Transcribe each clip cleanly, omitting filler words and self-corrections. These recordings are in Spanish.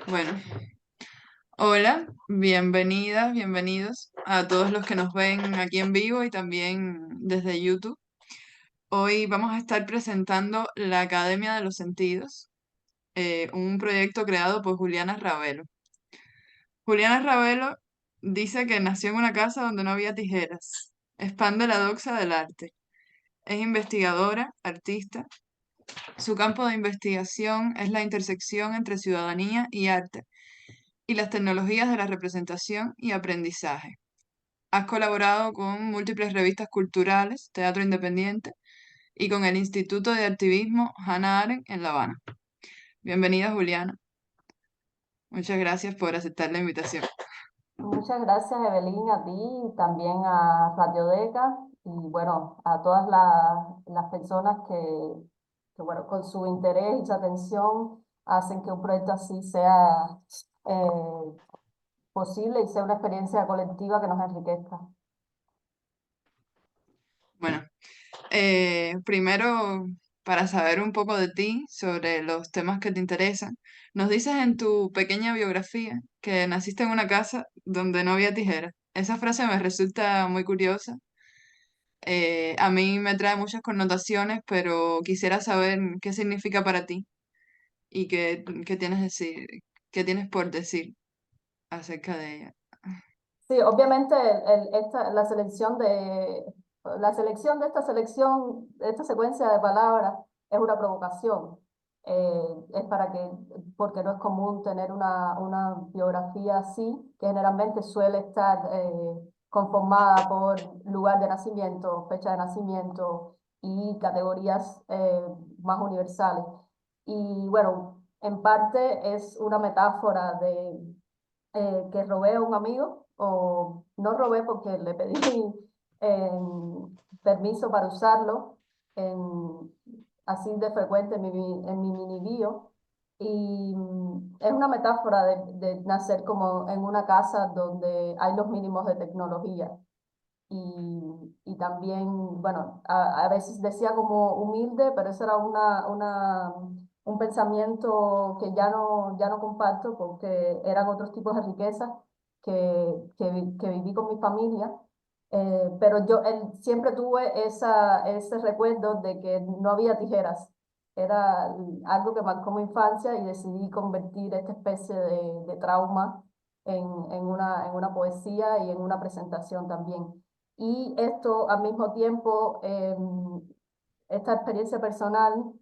Bueno, hola, bienvenidas, bienvenidos a todos los que nos ven aquí en vivo y también desde YouTube. Hoy vamos a estar presentando la Academia de los Sentidos, un proyecto creado por Juliana Ravelo. Juliana Ravelo dice que nació en una casa donde no había tijeras. Expande la doxa del arte. Es investigadora, artista. Su campo de investigación es la intersección entre ciudadanía y arte y las tecnologías de la representación y aprendizaje. Has colaborado con múltiples revistas culturales, teatro independiente y con el Instituto de Activismo Hannah Arendt en La Habana. Bienvenida, Juliana. Muchas gracias por aceptar la invitación. Muchas gracias, Evelyn, a ti y también a Radiodeca y bueno, a todas las personas bueno, con su interés y su atención hacen que un proyecto así sea eh, posible y sea una experiencia colectiva que nos enriquezca. Bueno, primero, para saber un poco de ti, sobre los temas que te interesan, nos dices en tu pequeña biografía que naciste en una casa donde no había tijeras. Esa frase me resulta muy curiosa. A mí me trae muchas connotaciones, pero quisiera saber qué significa para ti y qué tienes por decir acerca de ella. Sí, obviamente la selección de esta secuencia de palabras es una provocación. Es porque no es común tener una biografía así, que generalmente suele estar conformada por lugar de nacimiento, fecha de nacimiento y categorías más universales. Y bueno, en parte es una metáfora que robé a un amigo, o no robé porque le pedí permiso para usarlo en- así de frecuente en mi mini bio. Y es una metáfora de nacer como en una casa donde hay los mínimos de tecnología. Y también, bueno, a veces decía como humilde, pero eso era un pensamiento que ya no comparto porque eran otros tipos de riquezas que viví con mi familia. Pero siempre tuve ese recuerdo de que no había tijeras. Era algo que marcó mi infancia y decidí convertir esta especie de trauma en una poesía y en una presentación también. Y esto al mismo tiempo, esta experiencia personal,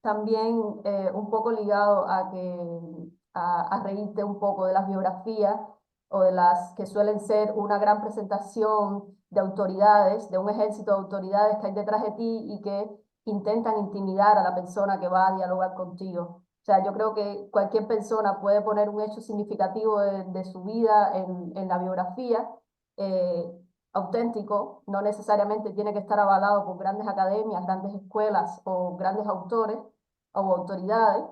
también un poco ligado a reírte un poco de las biografías o de las que suelen ser una gran presentación de autoridades, de un ejército de autoridades que hay detrás de ti y que intentan intimidar a la persona que va a dialogar contigo. O sea, yo creo que cualquier persona puede poner un hecho significativo de su vida en la biografía, eh, auténtico, no necesariamente tiene que estar avalado por grandes academias, grandes escuelas o grandes autores o autoridades,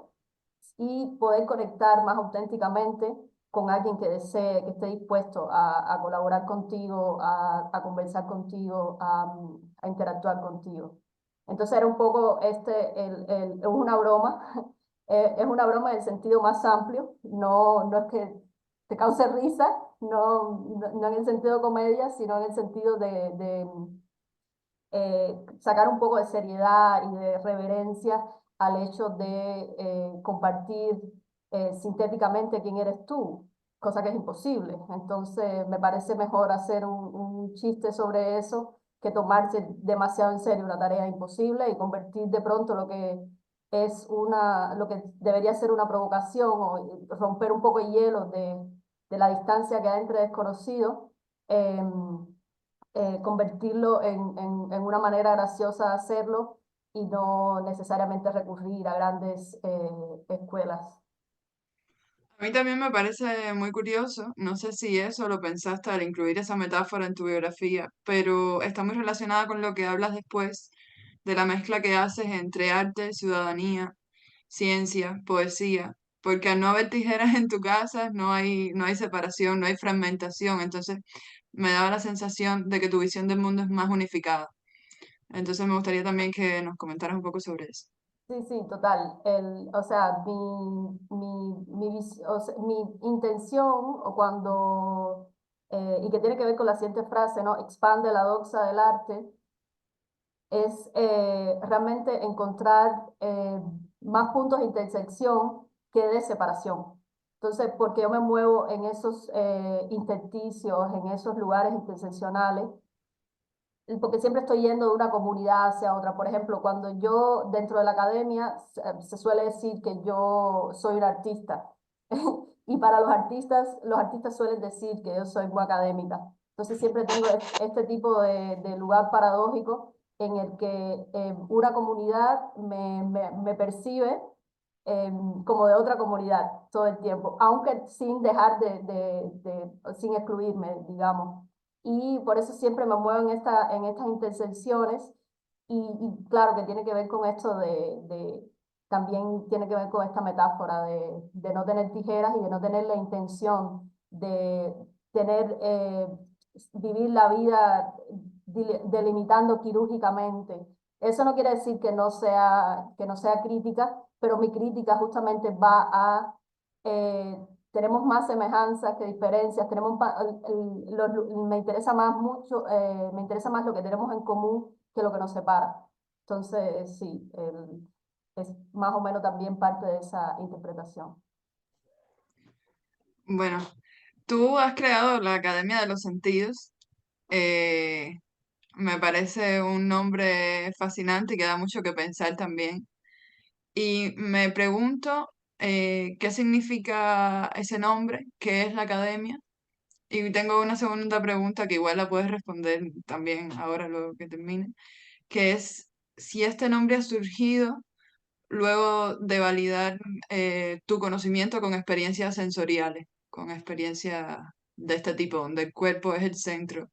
y poder conectar más auténticamente con alguien que desee, que esté dispuesto a colaborar contigo, a conversar contigo, a interactuar contigo. Entonces era un poco es una broma, es una broma en el sentido más amplio, no es que te cause risa, no en el sentido de comedia, sino en el sentido sacar un poco de seriedad y de reverencia al hecho de compartir sintéticamente quién eres tú, cosa que es imposible. Entonces, me parece mejor hacer un chiste sobre eso que tomarse demasiado en serio una tarea imposible y convertir de pronto lo que debería ser una provocación o romper un poco el hielo de la distancia que hay entre desconocidos. Convertirlo en una manera graciosa de hacerlo y no necesariamente recurrir a grandes escuelas. A mí también me parece muy curioso, no sé si eso lo pensaste al incluir esa metáfora en tu biografía, pero está muy relacionada con lo que hablas después de la mezcla que haces entre arte, ciudadanía, ciencia, poesía, porque al no haber tijeras en tu casa no hay separación, no hay fragmentación, entonces me daba la sensación de que tu visión del mundo es más unificada. Entonces me gustaría también que nos comentaras un poco sobre eso. Sí, sí, total. O sea, o sea, mi intención, o cuando, y que tiene que ver con la siguiente frase, ¿no? Expande la doxa del arte, es realmente encontrar más puntos de intersección que de separación. Entonces, porque yo me muevo en esos intersticios, en esos lugares interseccionales, porque siempre estoy yendo de una comunidad hacia otra. Por ejemplo, cuando yo dentro de la academia se suele decir que yo soy un artista. Y para los artistas suelen decir que yo soy muy académica. Entonces siempre tengo este tipo de lugar paradójico en el que una comunidad me percibe como de otra comunidad todo el tiempo, aunque sin dejar sin excluirme, digamos. Y por eso siempre me muevo en estas intersecciones y claro que tiene que ver con esto también tiene que ver con esta metáfora de no tener tijeras y de no tener la intención de tener, vivir la vida delimitando quirúrgicamente. Eso no quiere decir que no sea crítica, pero mi crítica justamente va a tenemos más semejanzas que diferencias, me interesa más me interesa más lo que tenemos en común que lo que nos separa. Entonces, sí, es más o menos también parte de esa interpretación. Bueno, tú has creado la Academia de los Sentidos. eh, Me parece un nombre fascinante y que da mucho que pensar también. Y me pregunto qué significa ese nombre, qué es la academia. Y tengo una segunda pregunta que igual la puedes responder también ahora, luego que termine, que es si este nombre ha surgido luego de validar tu conocimiento con experiencias sensoriales, con experiencias de este tipo, donde el cuerpo es el centro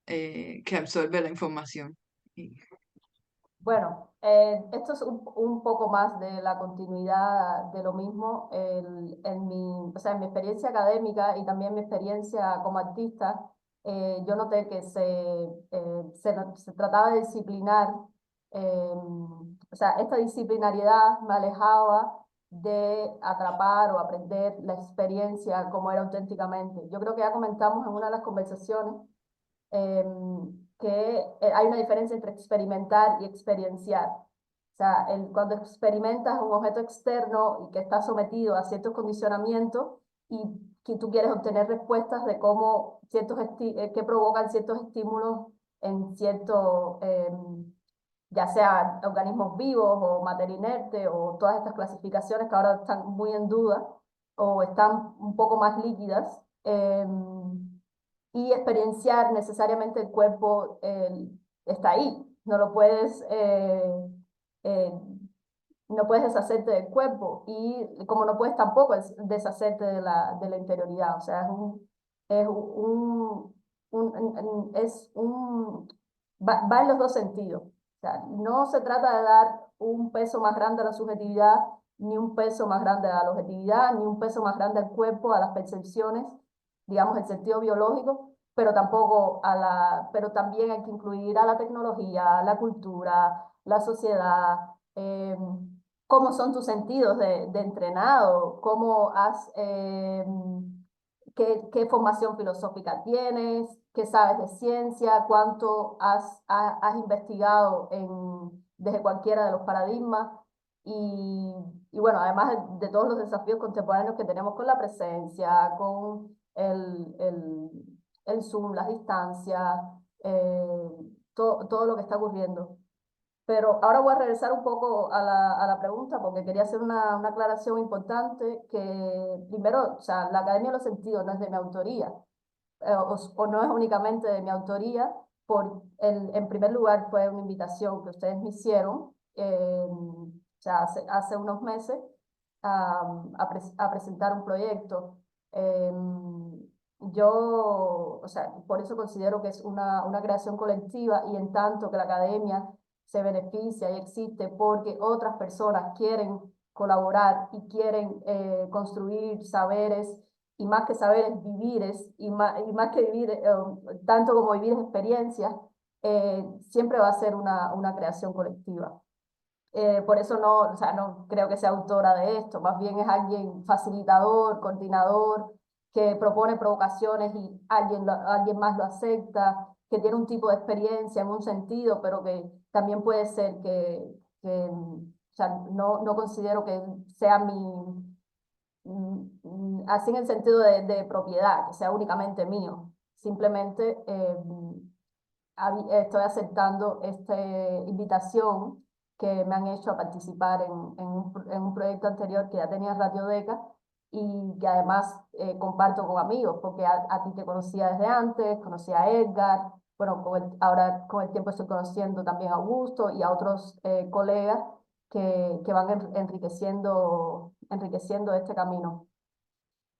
que absorbe la información. Y- Bueno, esto es un poco más de la continuidad de lo mismo. O sea, en mi experiencia académica y también mi experiencia como artista, yo noté que se trataba de disciplinar, o sea, esta disciplinariedad me alejaba de atrapar o aprender la experiencia como era auténticamente. Yo creo que ya comentamos en una de las conversaciones que hay una diferencia entre experimentar y experienciar. O sea, cuando experimentas un objeto externo y que está sometido a ciertos condicionamientos y que tú quieres obtener respuestas de cómo que provocan ciertos estímulos en ciertos, ya sea organismos vivos o materia inerte o todas estas clasificaciones que ahora están muy en duda o están un poco más líquidas. Y experienciar necesariamente el cuerpo está ahí, no lo puedes, eh, no puedes deshacerte del cuerpo y como no puedes tampoco deshacerte de la interioridad, o sea, es un, va en los dos sentidos, o sea, no se trata de dar un peso más grande a la subjetividad, ni un peso más grande a la objetividad, ni un peso más grande al cuerpo, a las percepciones, digamos, el sentido biológico, pero pero también hay que incluir a la tecnología, la cultura, la sociedad, cómo son tus sentidos de entrenado, qué formación filosófica tienes, qué sabes de ciencia, cuánto has investigado desde cualquiera de los paradigmas. Y, y bueno, además de todos los desafíos contemporáneos que tenemos con la presencia, con el Zoom, las distancias, todo lo que está ocurriendo. Pero ahora voy a regresar un poco a a la pregunta porque quería hacer una aclaración importante que primero, o sea, la Academia de los Sentidos no es de mi autoría, o no es únicamente de mi autoría, en primer lugar fue una invitación que ustedes me hicieron, o sea, hace unos meses, a presentar un proyecto. O sea, por eso considero que es una creación colectiva y en tanto que la academia se beneficia y existe porque otras personas quieren colaborar y quieren construir saberes y más que saberes, vivires y más que vivir, tanto como vivir experiencias, siempre va a ser una creación colectiva. Por eso no, o sea, no creo que sea autora de esto, más bien es alguien facilitador, coordinador, que propone provocaciones y alguien más lo acepta, que tiene un tipo de experiencia en un sentido, pero que también puede ser o sea, no considero que sea así en el sentido de propiedad, que sea únicamente mío. Simplemente estoy aceptando esta invitación que me han hecho a participar en un proyecto anterior que ya tenía Radiodeca y que además comparto con amigos, porque a ti te conocía desde antes, conocía a Edgar, bueno, ahora con el tiempo estoy conociendo también a Augusto y a otros colegas que van enriqueciendo este camino.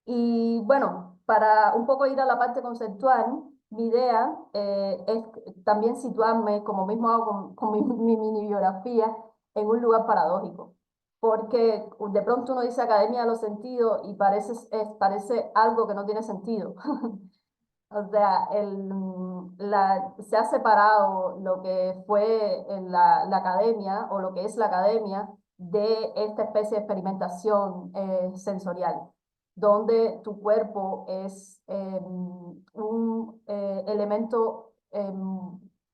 Y bueno, para un poco ir a la parte conceptual, mi idea es también situarme, como mismo hago con mi mini biografía, en un lugar paradójico. Porque de pronto uno dice Academia de los Sentidos y parece algo que no tiene sentido. O sea, se ha separado lo que fue en la academia o lo que es la academia de esta especie de experimentación sensorial, donde tu cuerpo es un elemento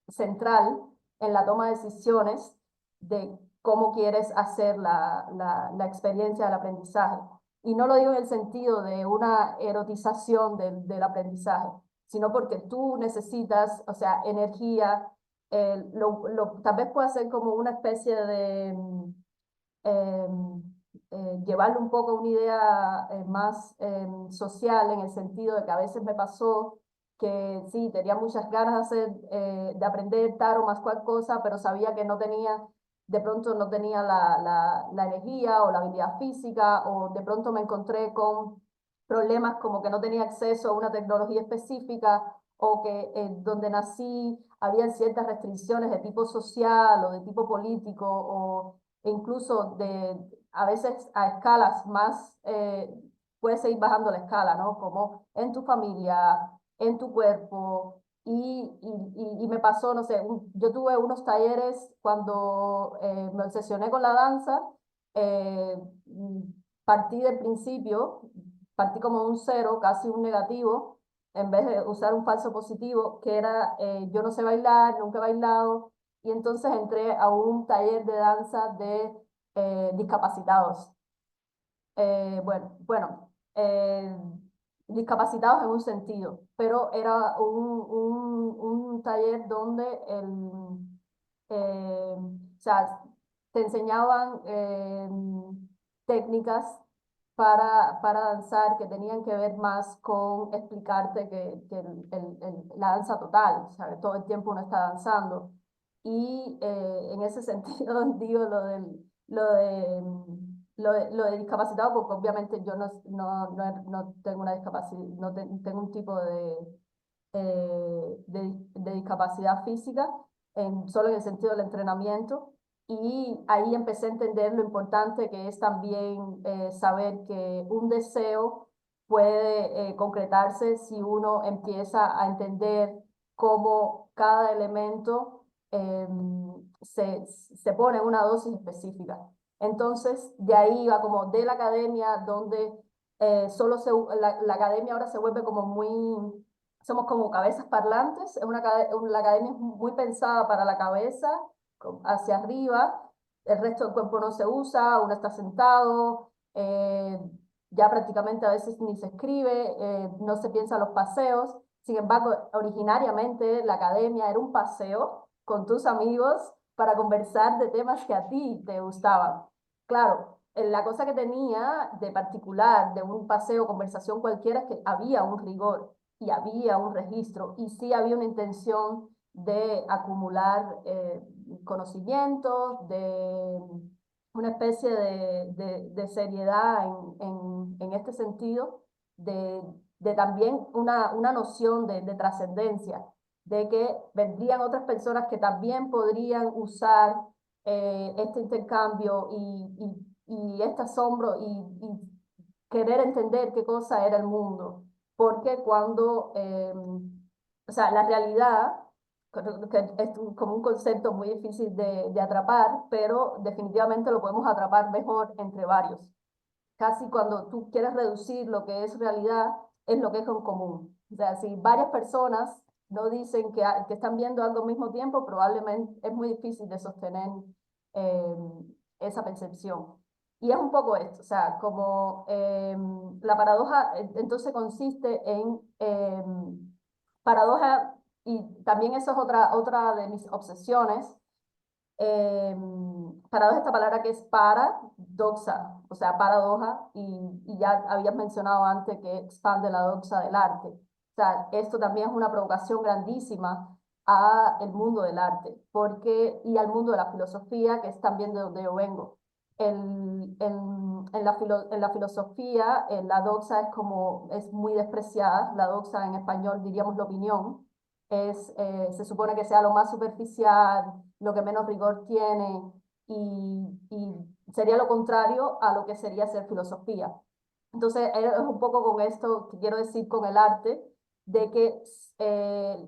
central en la toma de decisiones de cómo quieres hacer la experiencia del aprendizaje. Y no lo digo en el sentido de una erotización del aprendizaje, sino porque tú necesitas, o sea, energía, tal vez pueda ser como una especie de llevarlo un poco a una idea más social, en el sentido de que a veces me pasó que sí, tenía muchas ganas de aprender tal o más cual cosa, pero sabía que de pronto no tenía la energía o la habilidad física, o de pronto me encontré con problemas como que no tenía acceso a una tecnología específica, o que donde nací había ciertas restricciones de tipo social o de tipo político, e incluso a veces a escalas más, puedes ir bajando la escala, ¿no? Como en tu familia, en tu cuerpo. Y me pasó, no sé, yo tuve unos talleres cuando me obsesioné con la danza. eh, mm, Partí del principio, partí como de un cero, casi un negativo, en vez de usar un falso positivo, que era yo no sé bailar, nunca he bailado, y entonces entré a un taller de danza de discapacitados. Discapacitados en un sentido, pero era un taller donde o sea, te enseñaban técnicas para danzar que tenían que ver más con explicarte que la danza total, o sea, todo el tiempo uno está danzando. Y en ese sentido digo lo de discapacitado, porque obviamente yo no tengo una discapacidad, tengo un tipo de discapacidad física, solo en el sentido del entrenamiento. Y ahí empecé a entender lo importante que es también saber que un deseo puede concretarse si uno empieza a entender cómo cada elemento se pone en una dosis específica. Entonces, de ahí va como de la academia, donde la academia ahora se vuelve como muy, somos como cabezas parlantes. La academia es muy pensada para la cabeza, hacia arriba. El resto del cuerpo no se usa, uno está sentado, ya prácticamente a veces ni se escribe, no se piensa los paseos. Sin embargo, originariamente la academia era un paseo con tus amigos para conversar de temas que a ti te gustaban. Claro, la cosa que tenía de particular de un paseo, conversación cualquiera, es que había un rigor y había un registro, y sí había una intención de acumular conocimientos, de una especie de seriedad en este sentido, de también una noción de trascendencia, de que vendrían otras personas que también podrían usar este intercambio y este asombro y querer entender qué cosa era el mundo. Porque o sea, la realidad creo que es como un concepto muy difícil de atrapar, pero definitivamente lo podemos atrapar mejor entre varios. Casi cuando tú quieres reducir lo que es realidad, es lo que es en común. O sea, si varias personas no dicen que están viendo algo al mismo tiempo, probablemente es muy difícil de sostener eh, esa percepción. Y es un poco esto, o sea, como la paradoja entonces consiste en paradoja, y también eso es otra de mis obsesiones, eh, paradoja, esta palabra que es paradoxa, o sea, paradoja, y ya habías mencionado antes que expande la doxa del arte. O sea, esto también es una provocación grandísima a el mundo del arte, y al mundo de la filosofía, que es también de donde yo vengo. En la filosofía, la doxa es muy despreciada. La doxa en español diríamos la opinión. Se supone que sea lo más superficial, lo que menos rigor tiene, y sería lo contrario a lo que sería ser filosofía. Entonces, es un poco con esto que quiero decir con el arte, de que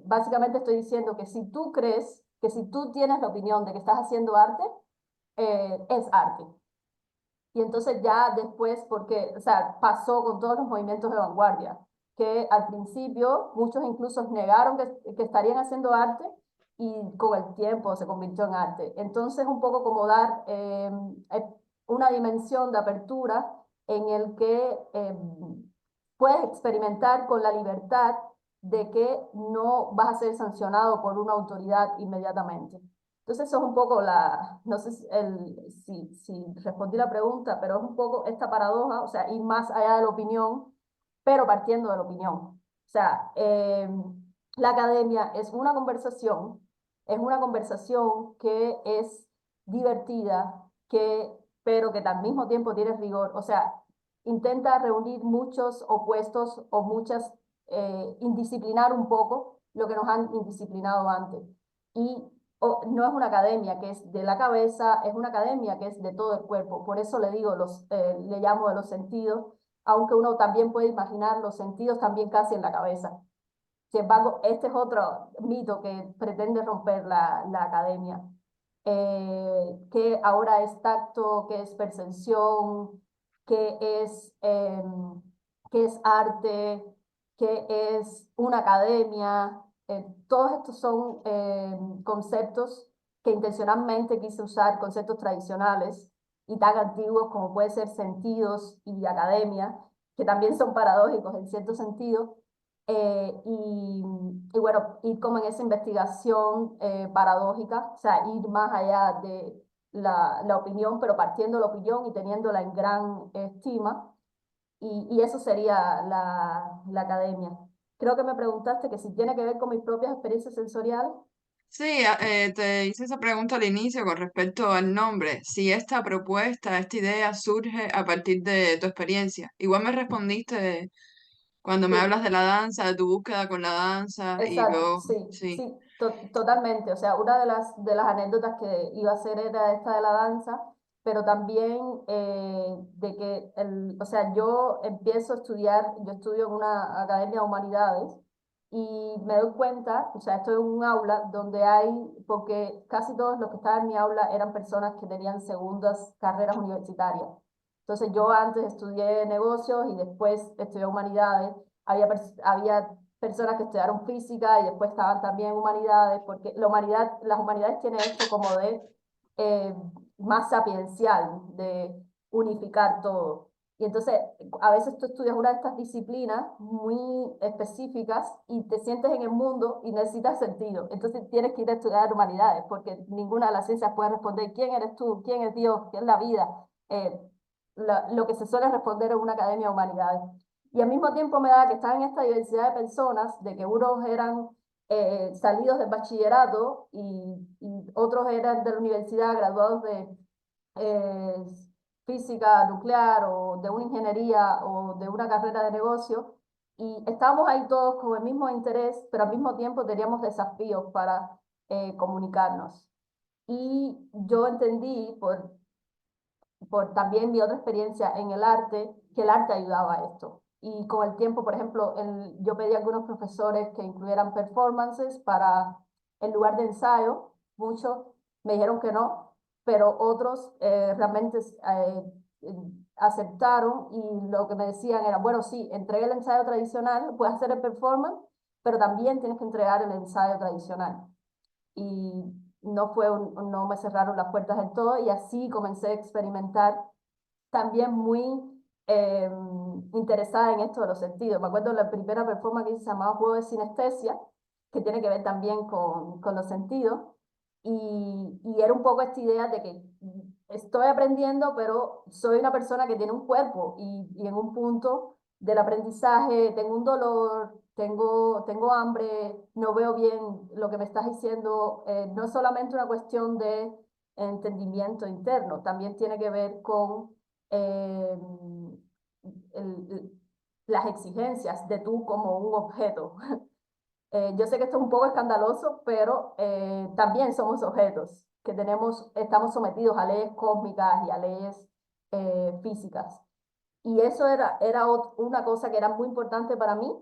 básicamente estoy diciendo que si tú crees, que si tú tienes la opinión de que estás haciendo arte, es arte. Y entonces ya después, porque, o sea, pasó con todos los movimientos de vanguardia, que al principio muchos incluso negaron que estarían haciendo arte, y con el tiempo se convirtió en arte. Entonces, un poco como dar una dimensión de apertura en el que puedes experimentar con la libertad de que no vas a ser sancionado por una autoridad inmediatamente. Entonces eso es un poco no sé si respondí la pregunta, pero es un poco esta paradoja, o sea, ir más allá de la opinión, pero partiendo de la opinión. O sea, la academia es una conversación que es divertida, pero que al mismo tiempo tiene rigor. O sea, intenta reunir muchos opuestos o indisciplinar un poco lo que nos han indisciplinado antes. Y no es una academia que es de la cabeza, es una academia que es de todo el cuerpo. Por eso le digo, le llamo de los sentidos, aunque uno también puede imaginar los sentidos también casi en la cabeza. Sin embargo, este es otro mito que pretende romper la academia, que ahora es tacto, que es percepción, que es, eh, que es arte, que es una academia. Todos estos son conceptos que intencionalmente quise usar, conceptos tradicionales y tan antiguos como puede ser sentidos y academia, que también son paradójicos en cierto sentido, y bueno, ir como en esa investigación paradójica, o sea, ir más allá de la opinión, pero partiendo de la opinión y teniéndola en gran estima, y eso sería la academia. Creo que me preguntaste que si tiene que ver con mis propias experiencias sensoriales. Sí, te hice esa pregunta al inicio con respecto al nombre. Si esta propuesta, esta idea surge a partir de tu experiencia. Igual me respondiste cuando me Sí. hablas de la danza, de tu búsqueda con la danza, y Exacto, yo, sí, sí. sí, totalmente. O sea, una de las anécdotas que iba a hacer era esta de la danza, pero también de que, o sea, yo empiezo a estudiar, yo estudio en una academia de humanidades, y me doy cuenta, o sea, estoy en un aula donde porque casi todos los que estaban en mi aula eran personas que tenían segundas carreras universitarias. Entonces yo antes estudié negocios y después estudié humanidades. Había personas que estudiaron física y después estaban también en humanidades, porque las humanidades tienen esto como de eh, más sapiencial, de unificar todo. Y entonces, a veces tú estudias una de estas disciplinas muy específicas y te sientes en el mundo y necesitas sentido. Entonces tienes que ir a estudiar humanidades, porque ninguna de las ciencias puede responder quién eres tú, quién es Dios, qué es la vida. Eh, lo que se suele responder en una academia de humanidades. Y al mismo tiempo me da que están en esta diversidad de personas, de que unos eran salidos del bachillerato y otros eran de la universidad, graduados de eh, física nuclear o de una ingeniería o de una carrera de negocio. Y estábamos ahí todos con el mismo interés, pero al mismo tiempo teníamos desafíos para comunicarnos. Y yo entendí por también mi otra experiencia en el arte, que el arte ayudaba a esto. Y con el tiempo, por ejemplo, yo pedí a algunos profesores que incluyeran performances para en lugar de ensayo. Muchos me dijeron que no, pero otros realmente aceptaron y lo que me decían era, bueno, sí, entrega el ensayo tradicional, puedes hacer el performance, pero también tienes que entregar el ensayo tradicional. Y no me cerraron las puertas del todo y así comencé a experimentar también muy eh, interesada en esto de los sentidos. Me acuerdo la primera performance que hice se llamaba Juego de Sinestesia, que tiene que ver también con los sentidos. Y era un poco esta idea de que estoy aprendiendo, pero soy una persona que tiene un cuerpo y en un punto del aprendizaje tengo un dolor, tengo hambre, no veo bien lo que me estás diciendo. No es solamente una cuestión de entendimiento interno, también tiene que ver con eh, el, las exigencias de tú como un objeto. Yo sé que esto es un poco escandaloso, pero también somos objetos que estamos sometidos a leyes cósmicas y a leyes físicas. Y eso era una cosa que era muy importante para mí,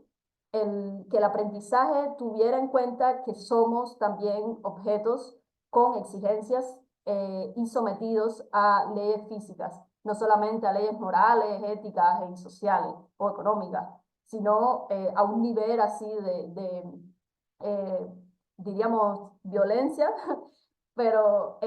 que el aprendizaje tuviera en cuenta que somos también objetos con exigencias y sometidos a leyes físicas, no solamente a leyes morales, éticas y sociales o económicas, sino a un nivel así eh, diríamos, violencia, pero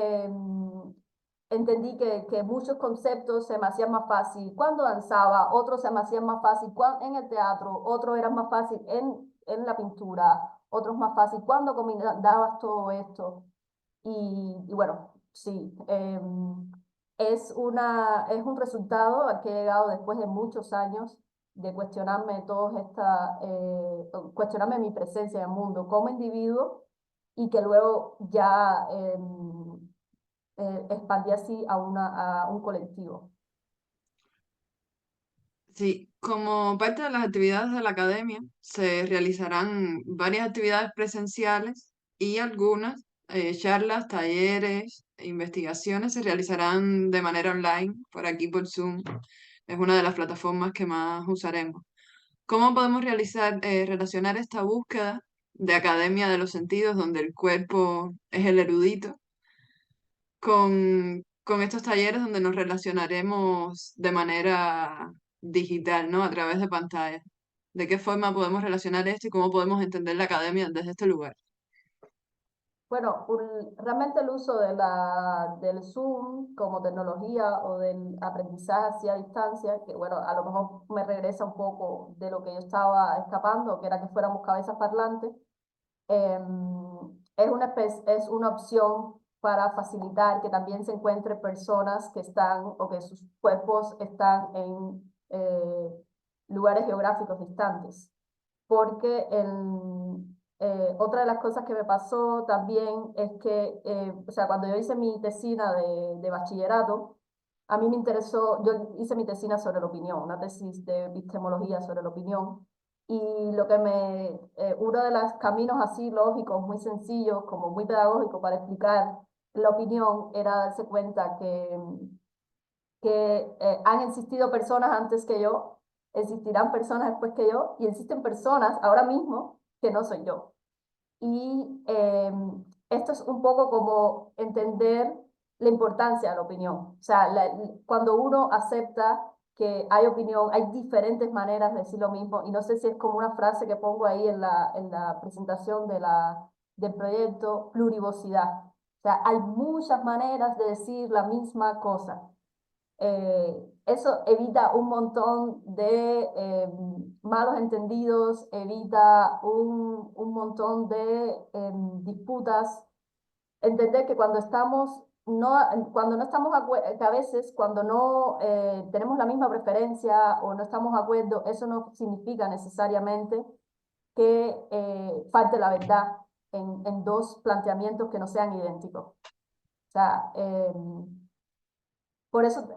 entendí que muchos conceptos se me hacían más fácil cuando danzaba, otros se me hacían más fácil en el teatro, otros eran más fácil en la pintura, otros más fácil cuando combinabas todo esto. Y bueno, sí, es un resultado al que he llegado después de muchos años de cuestionarme cuestionarme mi presencia en el mundo como individuo y que luego ya expandí así a un colectivo. Sí, como parte de las actividades de la academia, se realizarán varias actividades presenciales y algunas charlas, talleres, e investigaciones se realizarán de manera online, por aquí por Zoom. Es una de las plataformas que más usaremos. ¿Cómo podemos relacionar esta búsqueda de academia de los sentidos, donde el cuerpo es el erudito, con estos talleres donde nos relacionaremos de manera digital, ¿no? A través de pantallas? ¿De qué forma podemos relacionar esto y cómo podemos entender la academia desde este lugar? Bueno, realmente el uso del Zoom como tecnología o del aprendizaje hacia distancia, que bueno, a lo mejor me regresa un poco de lo que yo estaba escapando, que era que fuéramos cabezas parlantes. Es una opción para facilitar que también se encuentren personas que están o que sus cuerpos están en lugares geográficos distantes. Porque otra de las cosas que me pasó también es que, o sea, cuando yo hice mi tesina de bachillerato, a mí me interesó, yo hice mi tesina sobre la opinión, una tesis de epistemología sobre la opinión, y uno de los caminos así lógicos, muy sencillos, como muy pedagógicos para explicar la opinión, era darse cuenta que han existido personas antes que yo, existirán personas después que yo, y existen personas ahora mismo que no soy yo. Y esto es un poco como entender la importancia de la opinión. O sea, cuando uno acepta que hay opinión, hay diferentes maneras de decir lo mismo, y no sé si es como una frase que pongo ahí en la presentación del proyecto, plurivocidad. O sea, hay muchas maneras de decir la misma cosa. Eso evita un montón de malos entendidos, evita un montón de disputas. Entender que cuando no estamos, que a veces cuando no tenemos la misma preferencia o no estamos de acuerdo, eso no significa necesariamente que falte la verdad en dos planteamientos que no sean idénticos. O sea, por eso,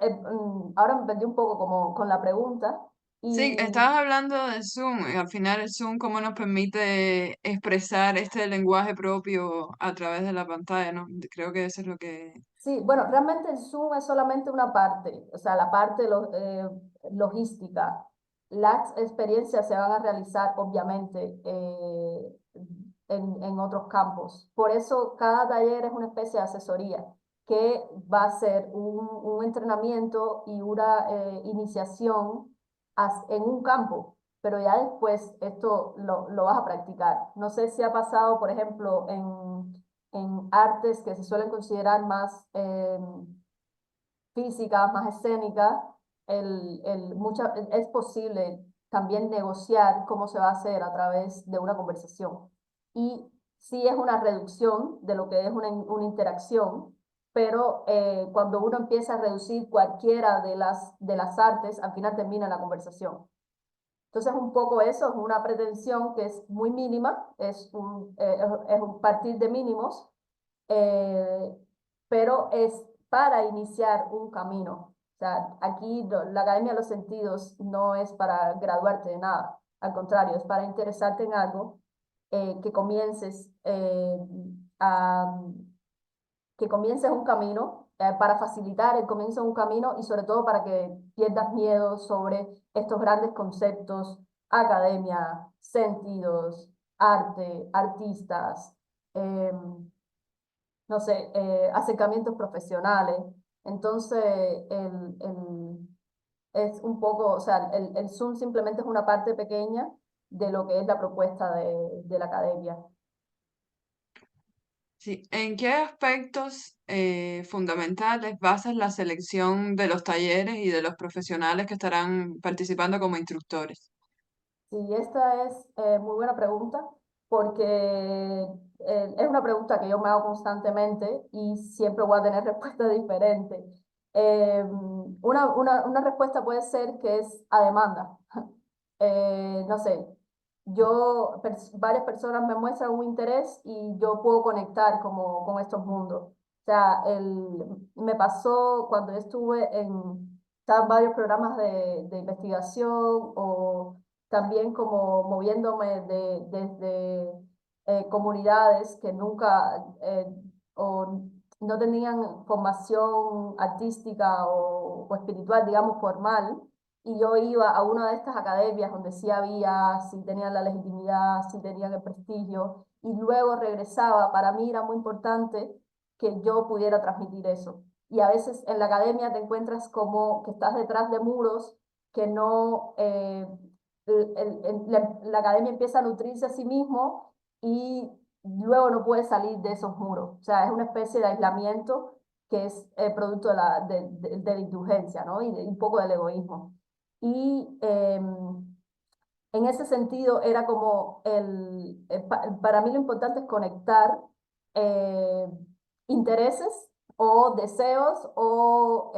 ahora me perdí un poco como con la pregunta Sí, y estabas hablando de Zoom. Al final el Zoom, ¿cómo nos permite expresar este lenguaje propio a través de la pantalla, ¿no? Creo que eso es lo que... sí, bueno, realmente el Zoom es solamente una parte, o sea, la parte logística. Las experiencias se van a realizar, obviamente, en otros campos. Por eso cada taller es una especie de asesoría que va a ser un entrenamiento y una iniciación en un campo, pero ya después esto lo vas a practicar. No sé si ha pasado, por ejemplo, en artes que se suelen considerar más físicas, más escénicas, es posible también negociar cómo se va a hacer a través de una conversación. Y sí es una reducción de lo que es una interacción, pero cuando uno empieza a reducir cualquiera de las artes, al final termina la conversación. Entonces, un poco eso es una pretensión que es muy mínima, es un partir de mínimos, eh, pero es para iniciar un camino. O sea, aquí la Academia de los Sentidos no es para graduarte de nada, al contrario, es para interesarte en algo, que comiences a, que comiences un camino, para facilitar el comienzo de un camino y sobre todo para que pierdas miedo sobre estos grandes conceptos: academia, sentidos, arte, artistas, no sé, acercamientos profesionales. Entonces, es un poco, o sea, el Zoom simplemente es una parte pequeña de lo que es la propuesta de la academia. Sí. ¿En qué aspectos fundamentales basas la selección de los talleres y de los profesionales que estarán participando como instructores? Sí, esta es muy buena pregunta porque es una pregunta que yo me hago constantemente y siempre voy a tener respuestas diferentes. Una respuesta puede ser que es a demanda. No sé, varias personas me muestran un interés y yo puedo conectar como, con estos mundos. O sea, me pasó cuando yo estaba en varios programas de investigación o también como moviéndome desde comunidades que nunca o no tenían formación artística o espiritual, digamos, formal, y yo iba a una de estas academias donde sí había, sí tenían la legitimidad, sí tenían el prestigio, y luego regresaba. Para mí era muy importante que yo pudiera transmitir eso. Y a veces en la academia te encuentras como que estás detrás de muros que no, la academia empieza a nutrirse a sí mismo y luego no puede salir de esos muros. O sea, es una especie de aislamiento que es producto de la indulgencia, ¿no? Y un poco del egoísmo. Y en ese sentido era como para mí lo importante es conectar eh, intereses o deseos o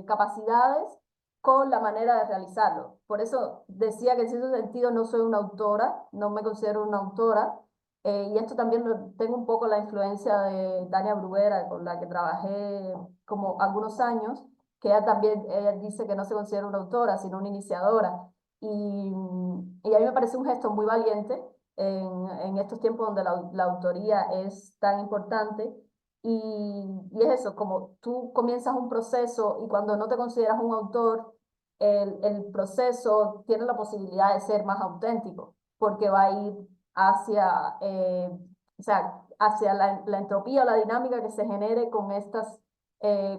capacidades con la manera de realizarlo. Por eso decía que en cierto sentido no soy una autora, no me considero una autora, y esto también tengo un poco la influencia de Tania Bruguera, con la que trabajé como algunos años, que ella dice que no se considera una autora, sino una iniciadora. Y a mí me parece un gesto muy valiente en estos tiempos donde la autoría es tan importante. Y es eso, como tú comienzas un proceso y cuando no te consideras un autor, el proceso tiene la posibilidad de ser más auténtico, porque va a ir hacia, o sea, hacia la entropía o la dinámica que se genere con estos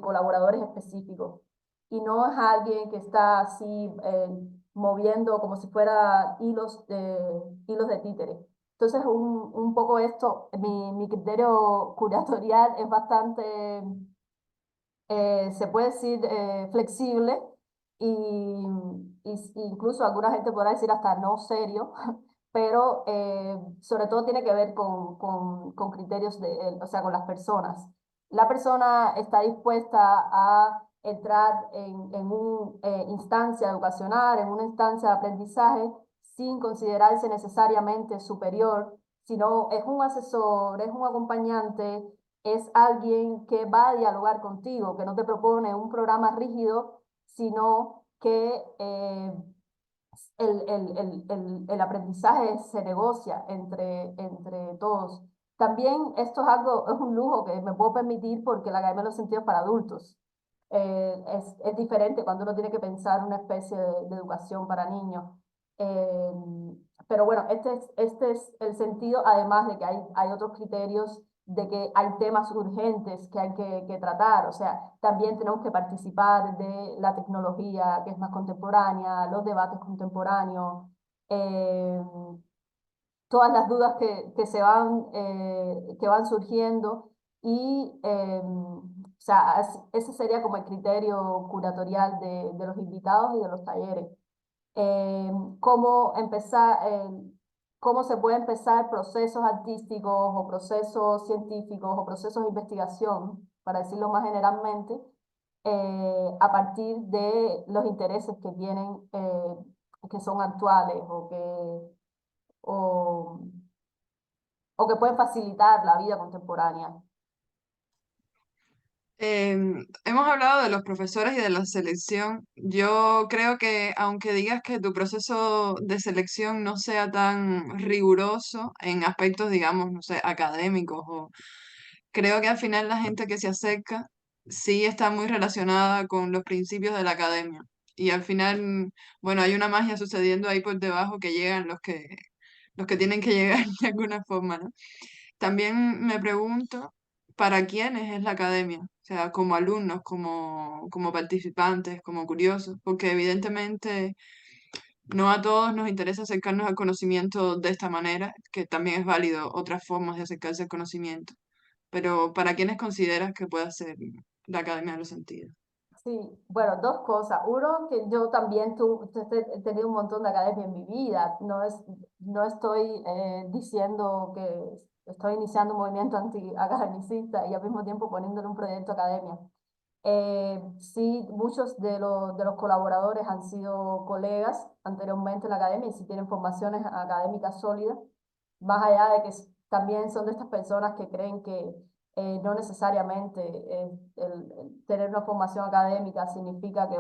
colaboradores específicos. Y no es alguien que está así moviendo como si fuera hilos de títere. Entonces, un poco esto, mi criterio curatorial es bastante, se puede decir, flexible incluso alguna gente podrá decir hasta no serio, pero sobre todo tiene que ver con criterios o sea, con las personas. La persona está dispuesta a entrar en una instancia educacional, en una instancia de aprendizaje, sin considerarse necesariamente superior, sino es un asesor, es un acompañante, es alguien que va a dialogar contigo, que no te propone un programa rígido, sino que el aprendizaje se negocia entre todos. También esto es un lujo que me puedo permitir porque la Academia de los Sentidos para adultos. Es diferente cuando uno tiene que pensar una especie de educación para niños. Eh, Pero bueno, este es el sentido, además de que hay otros criterios de que hay temas urgentes que hay que tratar. O sea, también tenemos que participar de la tecnología que es más contemporánea, los debates contemporáneos, eh, todas las dudas que van surgiendo y, o sea, ese sería como el criterio curatorial de los invitados y de los talleres. eh, cómo empezar, cómo se puede empezar procesos artísticos o procesos científicos o procesos de investigación, para decirlo más generalmente, a partir de los intereses que tienen, que son actuales o, o que pueden facilitar la vida contemporánea. Hemos hablado de los profesores y de la selección. Yo creo que aunque digas que tu proceso de selección no sea tan riguroso en aspectos, digamos, no sé, académicos, creo que al final la gente que se acerca sí está muy relacionada con los principios de la academia. Y al final, bueno, hay una magia sucediendo ahí por debajo que llegan los que tienen que llegar de alguna forma, ¿no? También me pregunto, ¿para quiénes es la academia? O sea, como alumnos, como participantes, como curiosos, porque evidentemente no a todos nos interesa acercarnos al conocimiento de esta manera, que también es válido otras formas de acercarse al conocimiento, pero ¿para quiénes consideras que puede ser la academia de los sentidos? Sí, bueno, dos cosas. Uno, que yo también he tenido un montón de academia en mi vida. No estoy diciendo que estoy iniciando un movimiento anti-academicista y al mismo tiempo poniéndole un proyecto academia. Sí, muchos de los colaboradores han sido colegas anteriormente en la academia y sí tienen formaciones académicas sólidas, más allá de que también son de estas personas que creen que no necesariamente el tener una formación académica significa que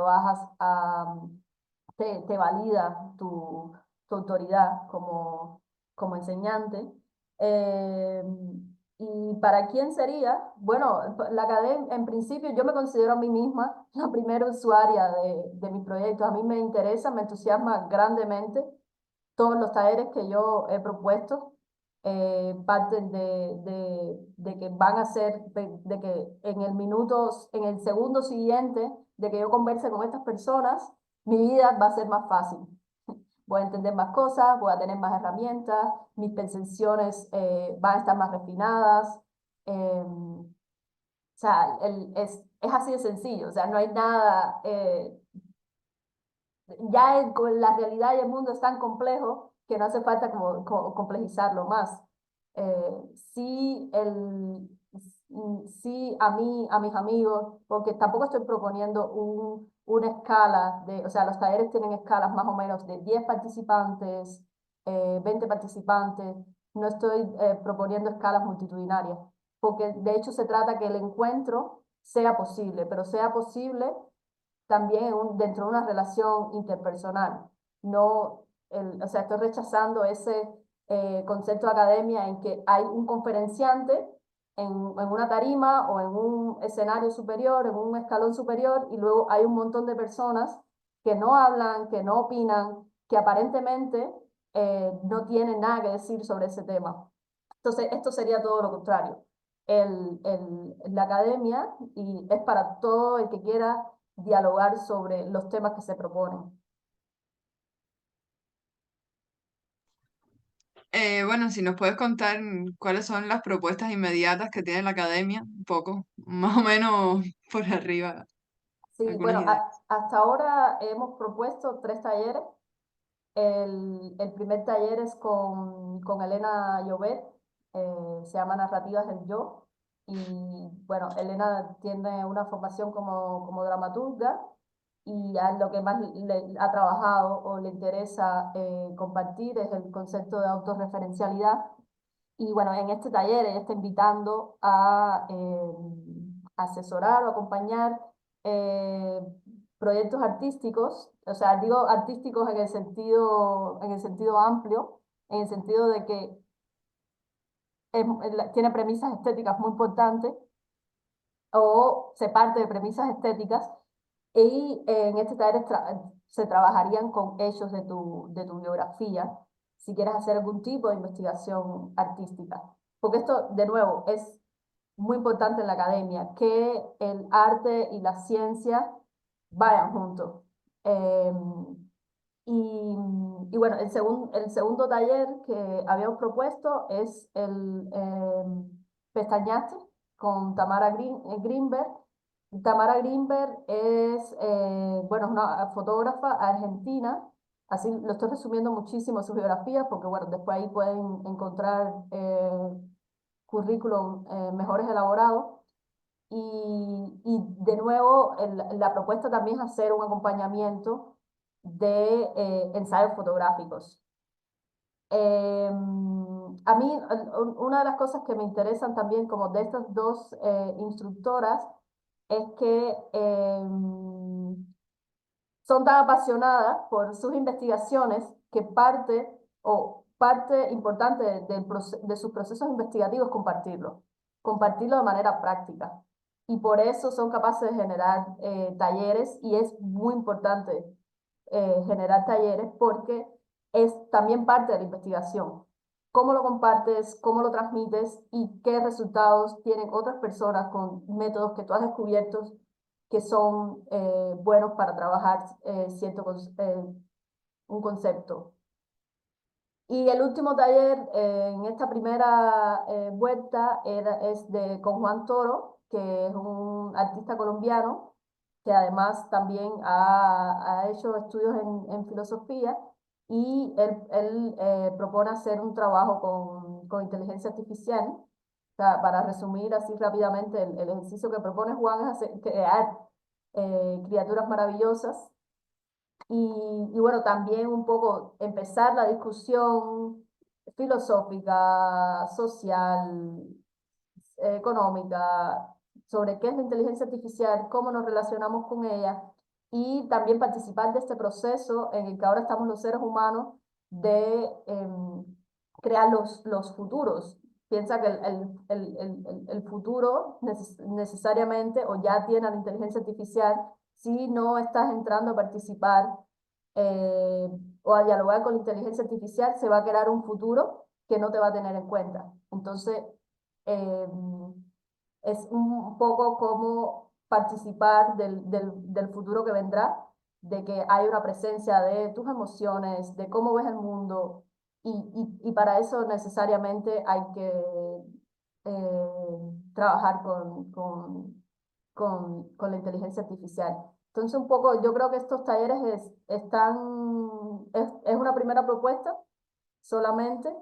te valida tu autoridad como enseñante. Eh, ¿Y para quién sería? Bueno, la academia, en principio yo me considero a mí misma la primera usuaria de mis proyectos. A mí me interesa, me entusiasma grandemente todos los talleres que yo he propuesto. Parten de que van a ser, de que en el segundo siguiente de que yo converse con estas personas, mi vida va a ser más fácil. Voy a entender más cosas, voy a tener más herramientas, mis percepciones van a estar más refinadas. O sea, es así de sencillo, o sea, no hay nada, con la realidad y el mundo es tan complejo que no hace falta complejizarlo más. Sí, sí a mis amigos, porque tampoco estoy proponiendo una escala o sea, los talleres tienen escalas más o menos de 10 participantes, 20 participantes, no estoy proponiendo escalas multitudinarias, porque de hecho se trata que el encuentro sea posible, pero sea posible también dentro de una relación interpersonal. No, o sea, estoy rechazando ese concepto de academia en que hay un conferenciante en una tarima o en un escenario superior, en un escalón superior, y luego hay un montón de personas que no hablan, que no opinan, que aparentemente no tienen nada que decir sobre ese tema. Entonces, esto sería todo lo contrario. La academia y es para todo el que quiera dialogar sobre los temas que se proponen. Bueno, si nos puedes contar cuáles son las propuestas inmediatas que tiene la academia, un poco, más o menos por arriba, Sí, algunas bueno, ideas. hasta ahora hemos propuesto 3 talleres. El primer taller es con Elena Llobet, se llama Narrativas del Yo. Y bueno, Elena tiene una formación como dramaturga y a lo que más le ha trabajado o le interesa compartir es el concepto de autorreferencialidad. Y bueno, en este taller ella está invitando a asesorar o acompañar eh, proyectos artísticos, o sea, digo artísticos en el sentido amplio, en el sentido de que tiene premisas estéticas muy importantes o se parte de premisas estéticas y en este taller se trabajarían con hechos de tu biografía. si quieres hacer algún tipo de investigación artística. Porque esto, de nuevo, es muy importante en la academia, que el arte y la ciencia vayan juntos. Eh, y bueno, el segundo taller que habíamos propuesto es el Pestañaste con Tamara Greenberg. Tamara Greenberg es, bueno, es una fotógrafa argentina, así lo estoy resumiendo muchísimo su biografía, porque bueno, después ahí pueden encontrar currículum mejores elaborados. Y de nuevo, la propuesta también es hacer un acompañamiento de ensayos fotográficos. A mí, una de las cosas que me interesan también como de estas dos instructoras es que son tan apasionadas por sus investigaciones que parte importante de sus procesos investigativos es compartirlo de manera práctica. Y por eso son capaces de generar talleres y es muy importante generar talleres porque es también parte de la investigación. Cómo lo compartes, cómo lo transmites y qué resultados tienen otras personas con métodos que tú has descubierto que son buenos para trabajar un concepto. Y el último taller en esta primera vuelta con Juan Toro, que es un artista colombiano, que además también ha hecho estudios en filosofía, y él propone hacer un trabajo con inteligencia artificial. O sea, para resumir así rápidamente, el ejercicio que propone Juan es crear criaturas maravillosas y bueno, también un poco empezar la discusión filosófica, social, económica, sobre qué es la inteligencia artificial, cómo nos relacionamos con ella y también participar de este proceso en el que ahora estamos los seres humanos de crear los futuros. Piensa que el futuro necesariamente o ya tiene la inteligencia artificial si no estás entrando a participar eh, o a dialogar con la inteligencia artificial, se va a crear un futuro que no te va a tener en cuenta. Entonces, eh, es un poco como participar del futuro que vendrá, de que hay una presencia de tus emociones, de cómo ves el mundo, y para eso necesariamente hay que trabajar con la inteligencia artificial. Entonces, un poco, yo creo que estos talleres es una primera propuesta solamente.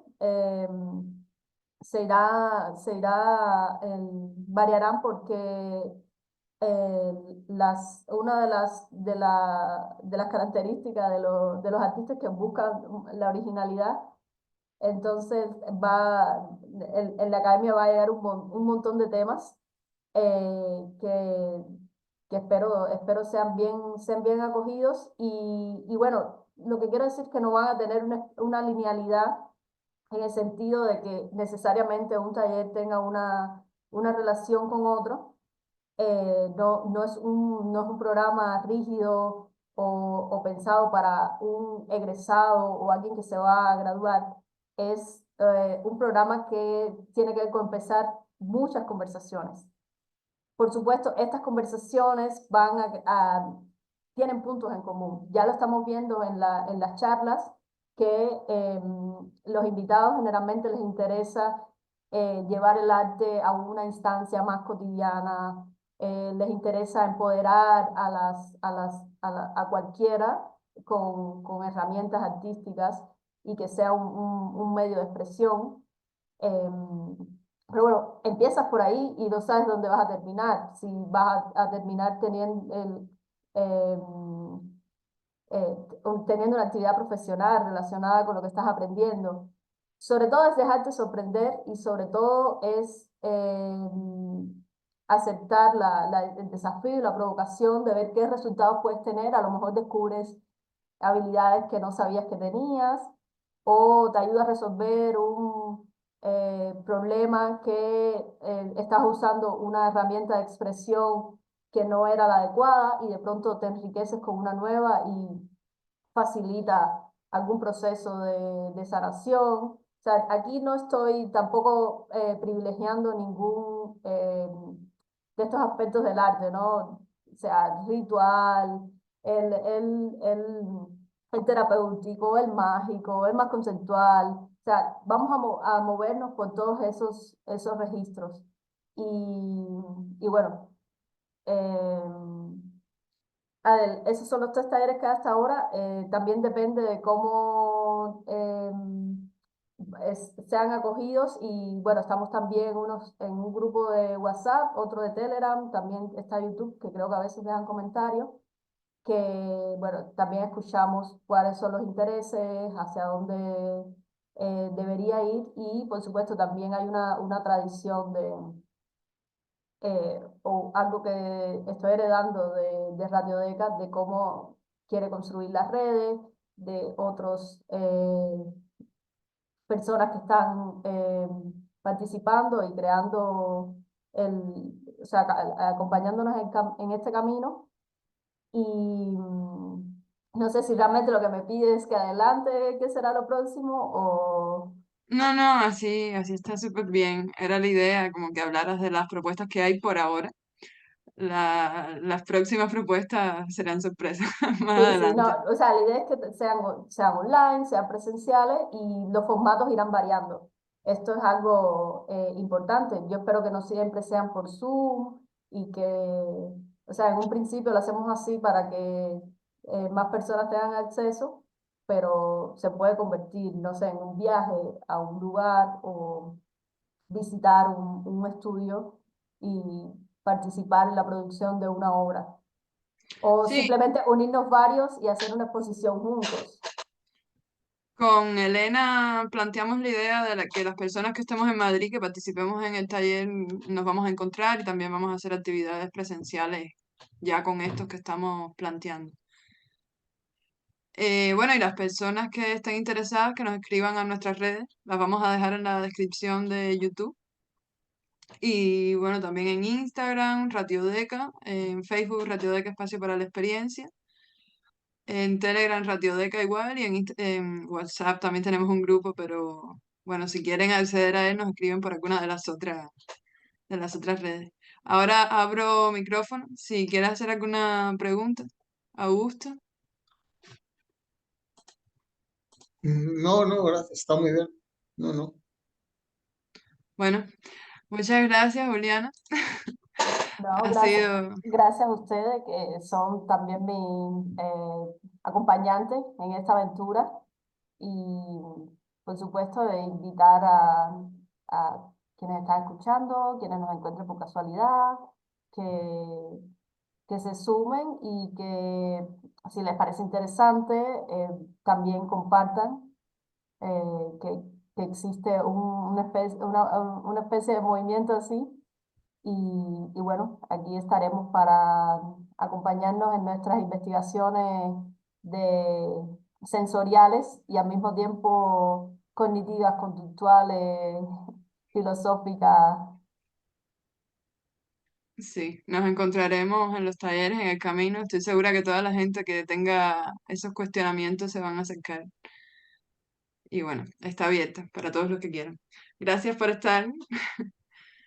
Variarán porque una de las características de los artistas que buscan la originalidad, entonces en la academia va a llegar un montón de temas que espero sean bien acogidos y bueno, lo que quiero decir es que no van a tener una linealidad en el sentido de que necesariamente un taller tenga una relación con otro. No es un programa rígido o pensado para un egresado o alguien que se va a graduar. Es un programa que tiene que empezar muchas conversaciones. Por supuesto, estas conversaciones tienen puntos en común. Ya lo estamos viendo en las charlas que los invitados generalmente les interesa llevar el arte a una instancia más cotidiana, les interesa empoderar a cualquiera con herramientas artísticas y que sea un medio de expresión. Pero bueno, empiezas por ahí y no sabes dónde vas a terminar. Si vas a terminar teniendo una actividad profesional relacionada con lo que estás aprendiendo. Sobre todo es dejarte sorprender y sobre todo es aceptar el desafío y la provocación de ver qué resultados puedes tener. A lo mejor descubres habilidades que no sabías que tenías o te ayuda a resolver un problema que estás usando una herramienta de expresión que no era la adecuada y de pronto te enriqueces con una nueva y facilita algún proceso de sanación. O sea, aquí no estoy tampoco privilegiando ningún de estos aspectos del arte, ¿no? O sea, el ritual, el, el, el, el terapéutico, el mágico, el más conceptual. O sea, vamos a movernos por todos esos registros. Y bueno, a ver, esos son los tres talleres que hay hasta ahora. También depende de cómo sean acogidos. Y bueno, estamos también en un grupo de WhatsApp, otro de Telegram, también está YouTube, que creo que a veces dejan comentarios, que bueno, también escuchamos cuáles son los intereses, hacia dónde debería ir. Y por supuesto también hay una tradición o algo que estoy heredando de Radiodeca, de cómo quiere construir las redes, de otros personas que están participando y creando o sea, acompañándonos en este camino. Y no sé si realmente lo que me pide es que adelante, qué será lo próximo, o No, no, así está súper bien. Era la idea, como que hablaras de las propuestas que hay por ahora. Las próximas propuestas serán sorpresas más sí, sí, no, adelante. o sea, la idea es que sean online, sean presenciales y los formatos irán variando. Esto es algo importante. Yo espero que no siempre sean por Zoom y que, o sea, en un principio lo hacemos así para que más personas tengan acceso, pero se puede convertir, no sé, en un viaje a un lugar o visitar un estudio y participar en la producción de una obra. O Sí, simplemente unirnos varios y hacer una exposición juntos. con Elena planteamos la idea de que las personas que estemos en Madrid, que participemos en el taller, nos vamos a encontrar y también vamos a hacer actividades presenciales ya con estos que estamos planteando. Bueno, y las personas que estén interesadas, que nos escriban a nuestras redes, las vamos a dejar en la descripción de YouTube. Y bueno, también en Instagram, Ratiodeca, en Facebook, Ratiodeca Espacio para la Experiencia, en Telegram, Ratiodeca igual, y en WhatsApp también tenemos un grupo, pero bueno, si quieren acceder a él, nos escriben por alguna de las otras redes. Ahora abro micrófono, si quieres hacer alguna pregunta, Augusto. No, no, gracias, está muy bien. No, no. Bueno, muchas gracias, Juliana. No, Ha gracias. sido, Gracias a ustedes que son también mi acompañantes en esta aventura. Y por supuesto de invitar a quienes están escuchando, quienes nos encuentren por casualidad, que, que se sumen y que si les parece interesante, también compartan que existe una especie de movimiento así. Y bueno, aquí estaremos para acompañarnos en nuestras investigaciones sensoriales y al mismo tiempo cognitivas, conductuales, filosóficas. sí, nos encontraremos en los talleres, en el camino. Estoy segura que toda la gente que tenga esos cuestionamientos se van a acercar. Y bueno, está abierta para todos los que quieran. Gracias por estar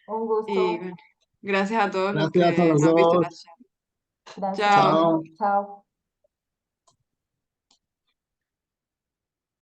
Un y gusto. bueno, gracias a todos los Gracias a que los nos han visto en la dos. charla. Gracias. Chao. Chao. Chao.